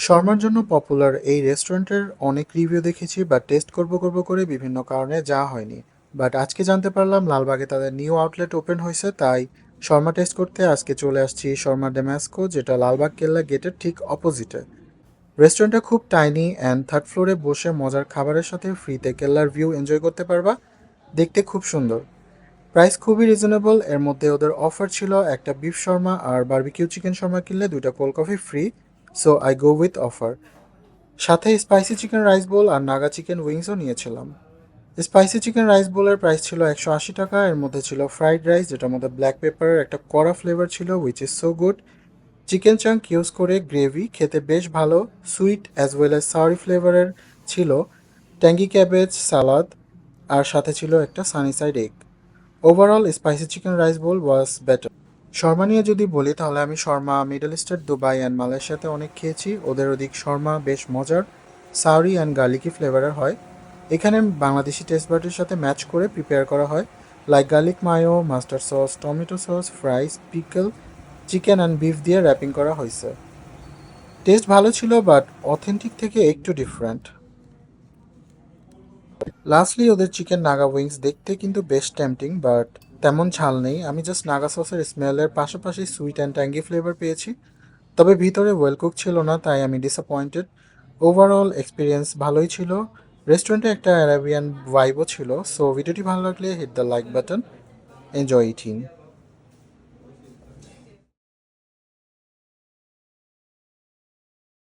শর্মার জন্য পপুলার এই রেস্টুরেন্টের অনেক রিভিউ দেখেছি, বাট টেস্ট করব করে বিভিন্ন কারণে যাওয়া হয়নি। বাট আজকে জানতে পারলাম লালবাগে তাদের নিউ আউটলেট ওপেন হয়েছে, তাই শর্মা টেস্ট করতে আজকে চলে আসছি শর্মা ডেমাস্কো, যেটা লালবাগ কেল্লা গেটের ঠিক অপোজিটে। রেস্টুরেন্টটা খুব টাইনি অ্যান্ড থার্ড ফ্লোরে বসে মজার খাবারের সাথে ফ্রিতে কেল্লার ভিউ এনজয় করতে পারবা। দেখতে খুব সুন্দর, প্রাইস খুবই রিজনেবল। এর মধ্যে ওদের অফার ছিল একটা বিফ শর্মা আর বারবিকিউ চিকেন শর্মা কিনলে দুইটা cold coffee free. So I go with offer. সাথে স্পাইসি চিকেন রাইস বোল আর নাগা চিকেন উইংসও নিয়েছিলাম। স্পাইসি চিকেন রাইস বোলের প্রাইস ছিল 180 টাকা। এর মধ্যে ছিল ফ্রাইড রাইস, যেটার মধ্যে ব্ল্যাক পেপারের একটা কড়া ফ্লেভার ছিল, which is so good. Chicken chunk use করে গ্রেভি, খেতে বেশ ভালো, সুইট অ্যাজ ওয়েল অ্যাজ সাওয়ারি ফ্লেভারের ছিল। ট্যাঙ্গি ক্যাবেজ সালাদ, আর সাথে ছিল একটা sunny side egg. Overall spicy chicken rice bowl was better. শর্মা নিয়ে যদি বলি তাহলে আমি শর্মা মিডল ইস্টের দুবাই অ্যান্ড মালয়েশিয়াতে অনেক খেয়েছি। ওদের ওদিক শর্মা বেশ মজার, সাউরি অ্যান্ড গার্লিকি ফ্লেভারের হয়। এখানে বাংলাদেশি টেস্ট বাটের সাথে ম্যাচ করে প্রিপেয়ার করা হয়, like garlic mayo, mustard sauce, tomato sauce, fries, pickle, chicken and beef দিয়ে র্যাপিং করা হয়েছে। টেস্ট ভালো ছিল, বাট অথেন্টিক থেকে একটু ডিফারেন্ট। লাস্টলি ওদের চিকেন নাগা উইংস দেখতে কিন্তু বেশ টেম্পটিং, বাট তেমন ঝাল নেই। আমি জাস্ট নাগা সসের স্মেলের পাশাপাশি সুইট অ্যান্ড ট্যাঙ্গি ফ্লেভার পেয়েছি, তবে ভিতরে ওয়েল কুক ছিল না, তাই আমি ডিসঅ্যাপয়েন্টেড। ওভারঅল এক্সপিরিয়েন্স ভালোই ছিল। রেস্টুরেন্টে একটা অ্যারাবিয়ান ভাইবও ছিল। সো ভিডিওটি ভালো লাগলে hit the like button. Enjoy eating.